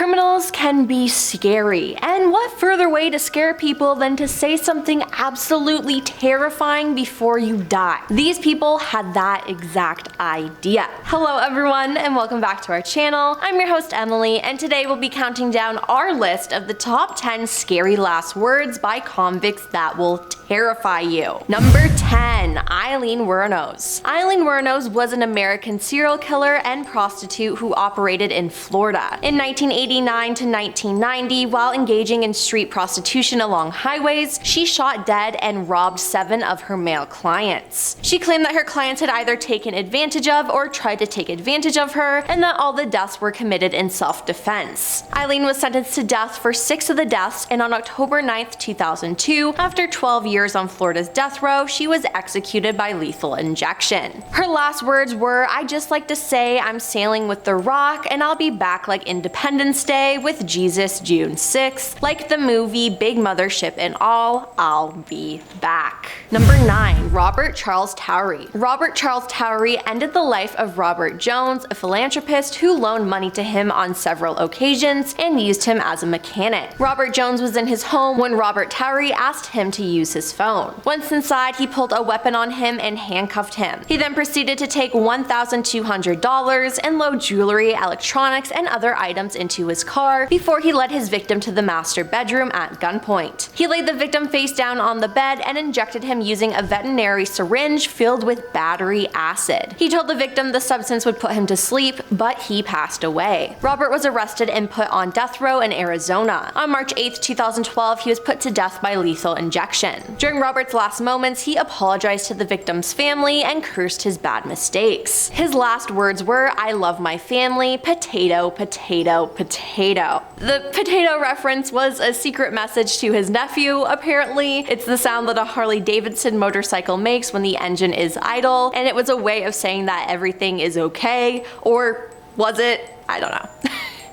Criminals can be scary, and what further way to scare people than to say something absolutely terrifying before you die? These people had that exact idea. Hello everyone, and welcome back to our channel. I'm your host Emily, and today we'll be counting down our list of the top 10 scary last words by convicts that will terrify you. Number 10. Aileen Wuornos. Aileen Wuornos was an American serial killer and prostitute who operated in Florida. In 1989 to 1990, while engaging in street prostitution along highways, she shot dead and robbed 7 of her male clients. She claimed that her clients had either taken advantage of or tried to take advantage of her, and that all the deaths were committed in self-defense. Aileen was sentenced to death for 6 of the deaths, and on October 9th, 2002, after 12 years on Florida's death row, she was executed by lethal injection. Her last words were, "I just like to say I'm sailing with the rock and I'll be back like Independence Day with Jesus June 6th. Like the movie Big Mothership and all, I'll be back." Number 9. Robert Charles Towery. Robert Charles Towery ended the life of Robert Jones, a philanthropist who loaned money to him on several occasions and used him as a mechanic. Robert Jones was in his home when Robert Towery asked him to use his phone. Once inside, he pulled a weapon on him and handcuffed him. He then proceeded to take $1,200 and load jewelry, electronics, and other items into his car before he led his victim to the master bedroom at gunpoint. He laid the victim face down on the bed and injected him using a veterinary syringe filled with battery acid. He told the victim the substance would put him to sleep, but he passed away. Robert was arrested and put on death row in Arizona. On March 8, 2012, he was put to death by lethal injection. During Robert's last moments, he apologized to the victim's family and cursed his bad mistakes. His last words were, "I love my family, potato, potato, potato." The potato reference was a secret message to his nephew. Apparently, it's the sound that a Harley-Davidson motorcycle makes when the engine is idle, and it was a way of saying that everything is okay, or was it? I don't know.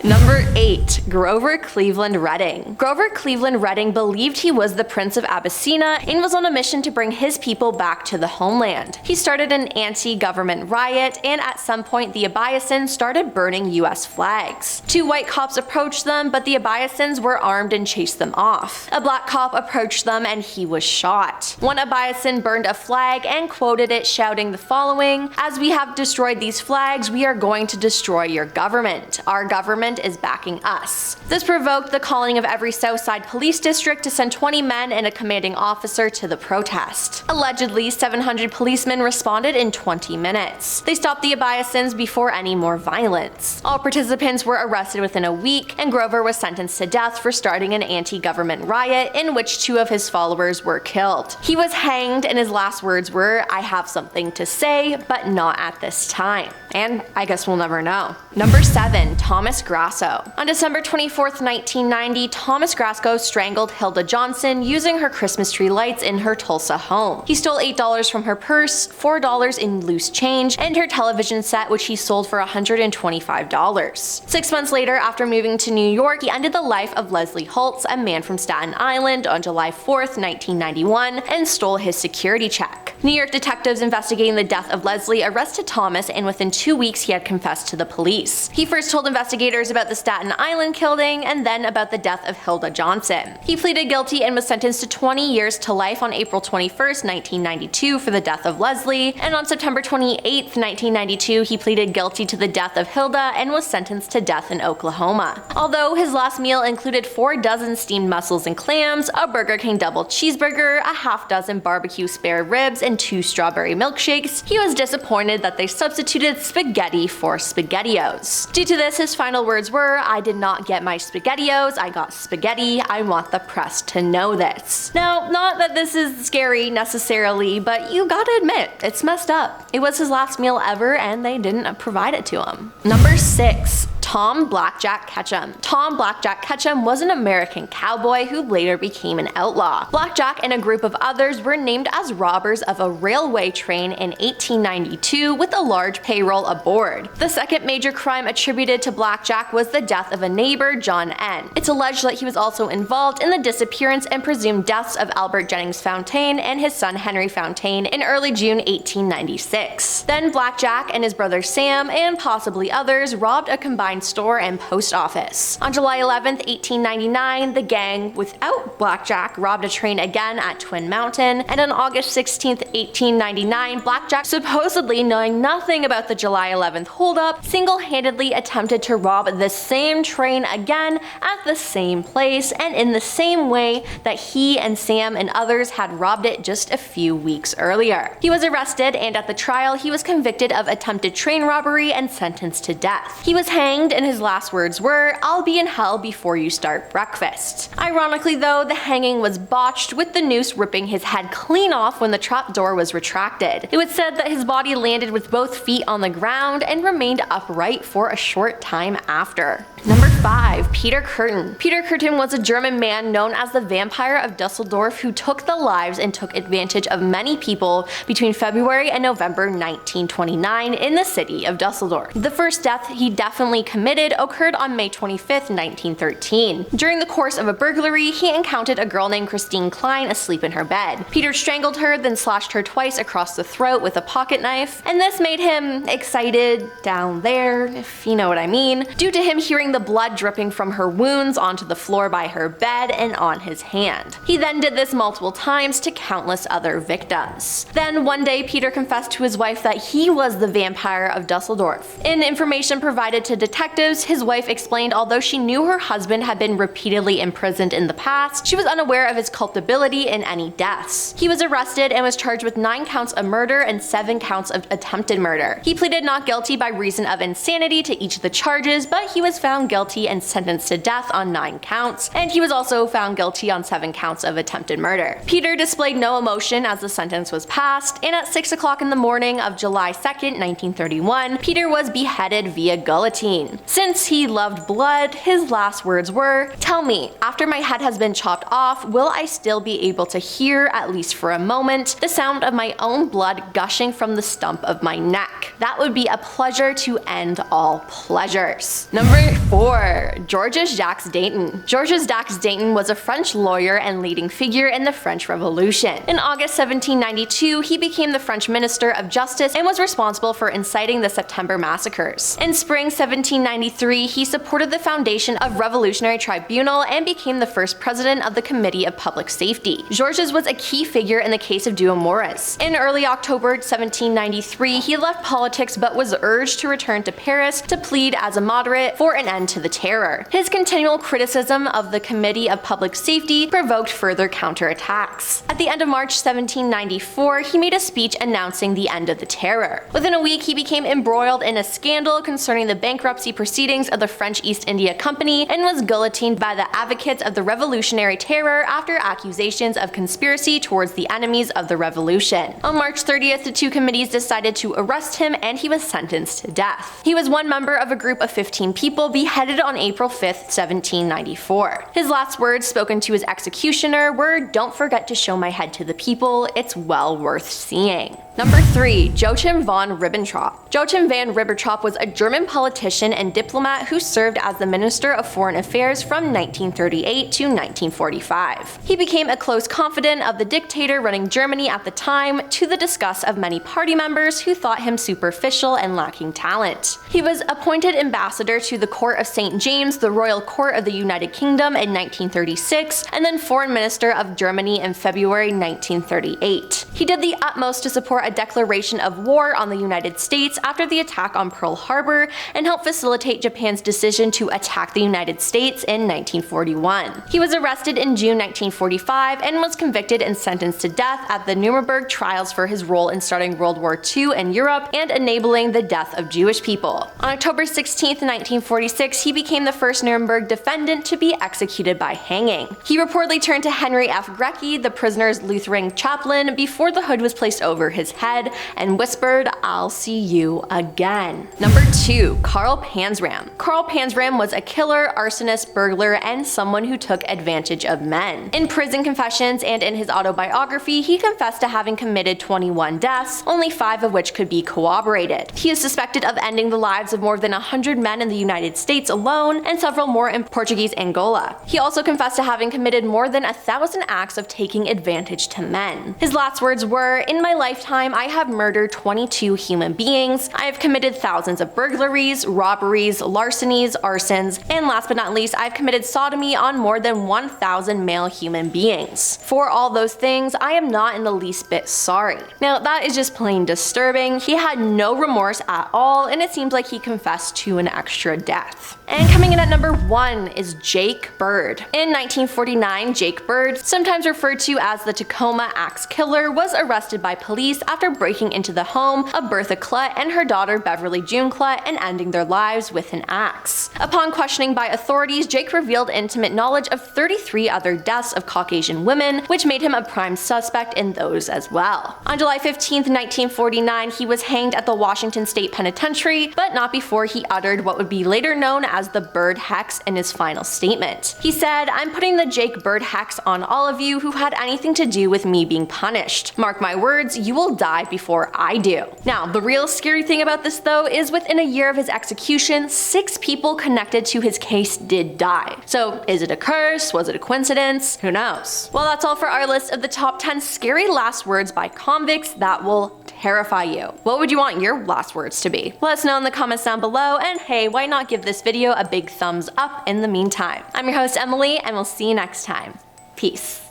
Number 8. Grover Cleveland Redding. Grover Cleveland Redding believed he was the Prince of Abyssinia and was on a mission to bring his people back to the homeland. He started an anti-government riot, and at some point the Abyssinians started burning US flags. 2 white cops approached them, but the Abyssinians were armed and chased them off. A black cop approached them and he was shot. One Abyssinian burned a flag and quoted it, shouting the following, "As we have destroyed these flags, we are going to destroy your government. Our government is backing us." This provoked the calling of every Southside police district to send 20 men and a commanding officer to the protest. Allegedly, 700 policemen responded in 20 minutes. They stopped the Abyssinians before any more violence. All participants were arrested within a week, and Grover was sentenced to death for starting an anti-government riot in which 2 of his followers were killed. He was hanged, and his last words were, "I have something to say, but not at this time." And I guess we'll never know. Number 7. Thomas Grasso. On December 24th, 1990, Thomas Grasso strangled Hilda Johnson using her Christmas tree lights in her Tulsa home. He stole $8 from her purse, $4 in loose change, and her television set, which he sold for $125. 6 months later, after moving to New York, he ended the life of Leslie Holtz, a man from Staten Island, on July 4th, 1991, and stole his security check. New York detectives investigating the death of Leslie arrested Thomas, and within 2 weeks he had confessed to the police. He first told investigators about the Staten Island killing and then about the death of Hilda Johnson. He pleaded guilty and was sentenced to 20 years to life on April 21st, 1992 for the death of Leslie, and on September 28th, 1992 he pleaded guilty to the death of Hilda and was sentenced to death in Oklahoma. Although his last meal included 4 dozen steamed mussels and clams, a Burger King double cheeseburger, a half dozen barbecue spare ribs, and 2 strawberry milkshakes, he was disappointed that they substituted spaghetti for SpaghettiOs. Due to this, his final words were, "I did not get my SpaghettiOs, I got spaghetti. I want the press to know this." Now, not that this is scary necessarily, but you gotta admit, it's messed up. It was his last meal ever and they didn't provide it to him. Number 6. Tom Blackjack Ketchum. Tom Blackjack Ketchum was an American cowboy who later became an outlaw. Blackjack and a group of others were named as robbers of a railway train in 1892 with a large payroll aboard. The second major crime attributed to Blackjack was the death of a neighbor, John N. It's alleged that he was also involved in the disappearance and presumed deaths of Albert Jennings Fontaine and his son Henry Fontaine in early June 1896. Then Blackjack and his brother Sam, and possibly others, robbed a combined store and post office. On July 11, 1899, the gang, without Blackjack, robbed a train again at Twin Mountain, and on August 16, 1899, Blackjack, supposedly knowing nothing about the July 11th holdup, single-handedly attempted to rob the same train again at the same place and in the same way that he and Sam and others had robbed it just a few weeks earlier. He was arrested, and at the trial he was convicted of attempted train robbery and sentenced to death. He was hanged, and his last words were, "I'll be in hell before you start breakfast." Ironically though, the hanging was botched, with the noose ripping his head clean off when the trap door was retracted. It was said that his body landed with both feet on the ground and remained upright for a short time after. Number 5. Peter Kurten. Peter Kurten was a German man known as the Vampire of Dusseldorf who took the lives and took advantage of many people between February and November 1929 in the city of Dusseldorf. The first death he definitely committed occurred on May 25, 1913. During the course of a burglary, he encountered a girl named Christine Klein asleep in her bed. Peter strangled her, then slashed her twice across the throat with a pocket knife, and this made him excited down there, if you know what I mean, due to him hearing the blood dripping from her wounds onto the floor by her bed and on his hand. He then did this multiple times to countless other victims. Then one day Peter confessed to his wife that he was the Vampire of Dusseldorf. In information provided to detectives, his wife explained although she knew her husband had been repeatedly imprisoned in the past, she was unaware of his culpability in any deaths. He was arrested and was charged with 9 counts of murder and 7 counts of attempted murder. He pleaded not guilty by reason of insanity to each of the charges, but he was found guilty and sentenced to death on 9 counts, and he was also found guilty on 7 counts of attempted murder. Peter displayed no emotion as the sentence was passed, and at 6 o'clock in the morning of July 2nd, 1931, Peter was beheaded via guillotine. Since he loved blood, his last words were, "Tell me, after my head has been chopped off, will I still be able to hear, at least for a moment, the sound of my own blood gushing from the stump of my neck? That would be a pleasure to end all pleasures." Number 4. Georges Jacques Danton. Georges Jacques Danton was a French lawyer and leading figure in the French Revolution. In August 1792, he became the French Minister of Justice and was responsible for inciting the September massacres. In spring 1793, he supported the foundation of Revolutionary Tribunal and became the first president of the Committee of Public Safety. Georges was a key figure in the case of Duamoris. In early October 1793, he left politics but was urged to return to Paris to plead as a moderate for an end to the terror. His continual criticism of the Committee of Public Safety provoked further counterattacks. At the end of March 1794, he made a speech announcing the end of the terror. Within a week, he became embroiled in a scandal concerning the bankruptcy proceedings of the French East India Company and was guillotined by the advocates of the revolutionary terror after accusations of conspiracy towards the enemies of the revolution. On March 30th, the 2 committees decided to arrest him and he was sentenced to death. He was one member of a group of 15 people beheaded on April 5th, 1794. His last words spoken to his executioner were, "Don't forget to show my head to the people, it's well worth seeing." Number 3. Joachim von Ribbentrop. Joachim von Ribbentrop was a German politician and diplomat who served as the Minister of Foreign Affairs from 1938 to 1945. He became a close confidant of the dictator running Germany at the time, to the disgust of many party members who thought him superficial and lacking talent. He was appointed ambassador to the Court of St. James, the Royal Court of the United Kingdom in 1936, and then Foreign Minister of Germany in February 1938. He did the utmost to support a declaration of war on the United States after the attack on Pearl Harbor and helped facilitate Japan's decision to attack the United States in 1941. He was arrested in June 1945 and was convicted and sentenced to death at the Nuremberg trials for his role in starting World War II in Europe and enabling the death of Jewish people. On October 16, 1946, he became the first Nuremberg defendant to be executed by hanging. He reportedly turned to Henry F. Grecki, the prisoner's Lutheran chaplain, before the hood was placed over his head and whispered, "I'll see you again." Number 2. Karl Panzram. Karl Panzram was a killer, arsonist, burglar, and someone who took advantage of men. In prison confessions and in his autobiography, he confessed to having committed 21 deaths, only 5 of which could be corroborated. He is suspected of ending the lives of more than 100 men in the United States alone and several more in Portuguese Angola. He also confessed to having committed more than 1,000 acts of taking advantage to men. His last words were, "In my lifetime, I have murdered 22 human beings. I have committed thousands of burglaries, robberies, robberies, larcenies, arsons, and last but not least, I've committed sodomy on more than 1,000 male human beings. For all those things, I am not in the least bit sorry. Now, that is just plain disturbing. He had no remorse at all, and it seems like he confessed to an extra death. And coming in at number 1 is Jake Bird. In 1949, Jake Bird, sometimes referred to as the Tacoma Axe Killer, was arrested by police after breaking into the home of Bertha Klutt and her daughter Beverly June Klutt and ending their lives with an axe. Upon questioning by authorities, Jake revealed intimate knowledge of 33 other deaths of Caucasian women, which made him a prime suspect in those as well. On July 15, 1949, he was hanged at the Washington State Penitentiary, but not before he uttered what would be later known as the Bird Hex in his final statement. He said, "I'm putting the Jake Bird Hex on all of you who had anything to do with me being punished. Mark my words, you will die before I do." Now, the real scary thing about this though is within a year of his execution, 6 people connected to his case did die. So is it a curse? Was it a coincidence? Who knows? Well, that's all for our list of the top 10 scary last words by convicts that will terrify you. What would you want your last words to be? Let us know in the comments down below, and hey, why not give this video a big thumbs up in the meantime. I'm your host Emily, and we'll see you next time. Peace.